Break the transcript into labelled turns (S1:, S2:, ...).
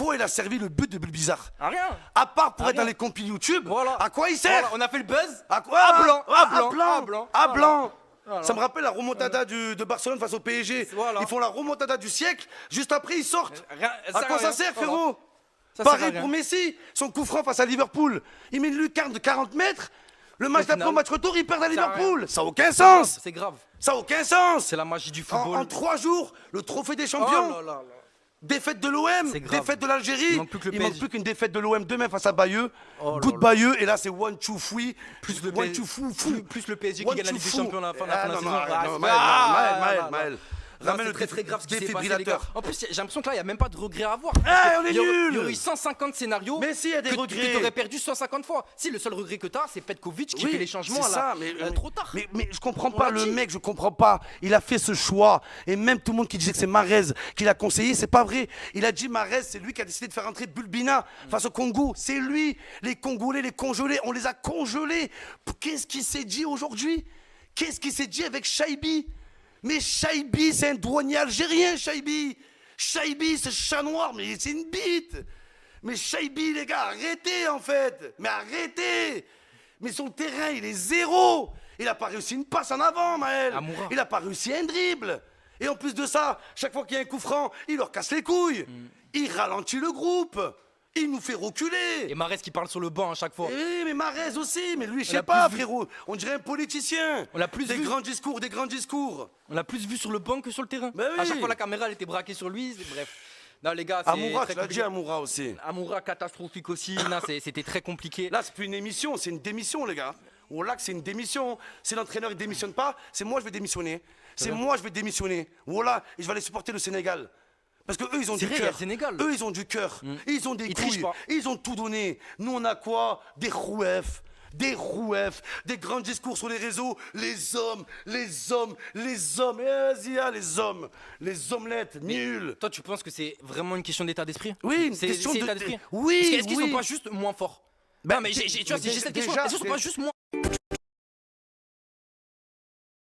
S1: quoi il a servi le but de Bulbizarre?
S2: À rien.
S1: À part pour
S2: À
S1: être dans
S2: rien.
S1: les compil YouTube,
S2: Voilà.
S1: à quoi il sert?
S2: Voilà, on a fait le buzz.
S1: À quoi?
S2: À blanc, à
S1: À
S2: blanc,
S1: blanc,
S2: à blanc.
S1: à
S2: Voilà.
S1: blanc.
S2: Voilà.
S1: Ça me rappelle la remontada de Barcelone face au PSG.
S2: Voilà.
S1: Ils font la remontada du siècle, juste après ils sortent.
S2: Rien-
S1: À quoi ça
S2: rien.
S1: sert,
S2: Voilà.
S1: frérot?
S2: Ça sert à
S1: Pareil
S2: rien.
S1: pour Messi, son coup franc face à Liverpool. Il met une lucarne de 40 mètres. Le match
S2: final,
S1: d'après, au match retour, il perd à
S2: ça sert à
S1: Liverpool.
S2: rien.
S1: Ça n'a aucun sens.
S2: C'est grave.
S1: Ça n'a aucun sens.
S2: C'est la magie du
S1: En,
S2: football.
S1: en 3 jours, le trophée des
S2: Oh
S1: champions,
S2: là là là.
S1: défaite de l'OM,
S2: C'est grave.
S1: défaite de l'Algérie.
S2: Il manque plus que le
S1: Il manque
S2: PSG.
S1: plus qu'une défaite de l'OM demain face à Bayeux.
S2: Oh là
S1: Good
S2: là.
S1: Bayeux, et là c'est one two fouille.
S2: Plus le
S1: one
S2: PSG
S1: two fou, fou.
S2: plus le PSG qui
S1: One
S2: gagne la
S1: two
S2: Ligue des
S1: fou.
S2: Champions à la fin de
S1: Ah,
S2: la
S1: non,
S2: saison.
S1: non,
S2: Ah,
S1: non,
S2: c'est-
S1: Maël,
S2: ah,
S1: Maël,
S2: là, là.
S1: Maël.
S2: Non,
S1: Ramène
S2: c'est
S1: le
S2: très très grave ce qui s'est passé, les gars.
S1: défibrillateur.
S2: En plus, j'ai l'impression que là, il n'y a même pas de regrets à avoir.
S1: Eh, on est
S2: Il y aurait
S1: nuls.
S2: eu 150 scénarios
S1: Mais si, il y a des
S2: que
S1: regrets.
S2: tu aurais perdu 150 fois. Si, le seul regret que tu as, c'est Petkovic qui
S1: Oui,
S2: fait les changements
S1: c'est
S2: là,
S1: ça, mais,
S2: trop tard.
S1: Mais je comprends
S2: On
S1: pas
S2: l'a
S1: le
S2: dit.
S1: mec, je comprends pas. Il a fait ce choix et même tout le monde qui disait que c'est Marez qui l'a conseillé, c'est pas vrai. Il a dit Marez, c'est lui qui a décidé de faire entrer Bulbina face au Congo. C'est lui. Les Congolais, les congelés, on les a congelés. Qu'est-ce qu'il s'est dit aujourd'hui? Qu'est-ce qu'il s'est dit avec Chaibi? Mais Chaibi, c'est un douanier algérien, Chaibi. Chaibi, c'est chat noir, mais c'est une bite. Mais Chaibi, les gars, arrêtez en fait. Mais arrêtez. Mais son terrain, il est zéro. Il a pas réussi une passe en avant, Maël.
S2: Amoura.
S1: Il a pas réussi un dribble. Et en plus de ça, chaque fois qu'il y a un coup franc, il leur casse les couilles. Il ralentit le groupe. Il nous fait reculer.
S2: Et Marès qui parle sur le banc à chaque fois.
S1: Eh, mais Marez aussi, mais lui, je
S2: On
S1: sais
S2: l'a
S1: pas,
S2: plus vu.
S1: frérot. On dirait un politicien.
S2: On l'a plus
S1: des
S2: vu.
S1: grands discours, des grands discours.
S2: On l'a plus vu sur le banc que sur le terrain.
S1: Bah oui.
S2: À chaque fois, la caméra elle était braquée sur lui. Bref. Non, les gars, c'est
S1: Amoura,
S2: très
S1: tu l'as dit,
S2: compliqué.
S1: Amoura aussi.
S2: Amoura catastrophique aussi. Non, c'était très compliqué.
S1: Là, c'est plus une émission, c'est une démission, les gars. Oh là, que c'est une démission. Si l'entraîneur ne démissionne pas, c'est moi je vais démissionner. C'est moi je vais démissionner. Voilà, et je vais aller supporter le Sénégal. Parce que eux, ils ont
S2: C'est
S1: du
S2: vrai, il y a
S1: cœur.
S2: le Sénégal.
S1: Eux, ils ont du cœur. Ils ont des
S2: Ils trichent
S1: couilles.
S2: pas.
S1: Ils ont tout donné. Nous, on a quoi? Des rouefs. Des rouefs, des grands discours sur les réseaux, les hommes, les hommes, les hommes, et vas-y, ah, les omelettes, nuls.
S2: Toi, tu penses que c'est vraiment une question d'état d'esprit?
S1: Oui, une
S2: C'est
S1: question
S2: c'est
S1: de-
S2: état d'esprit.
S1: Oui,
S2: Est-ce qu'ils
S1: oui.
S2: sont pas juste moins forts?
S1: Ben,
S2: non, mais tu vois,
S1: déjà-
S2: j'ai cette question.
S1: déjà,
S2: Est-ce qu'ils sont pas juste moins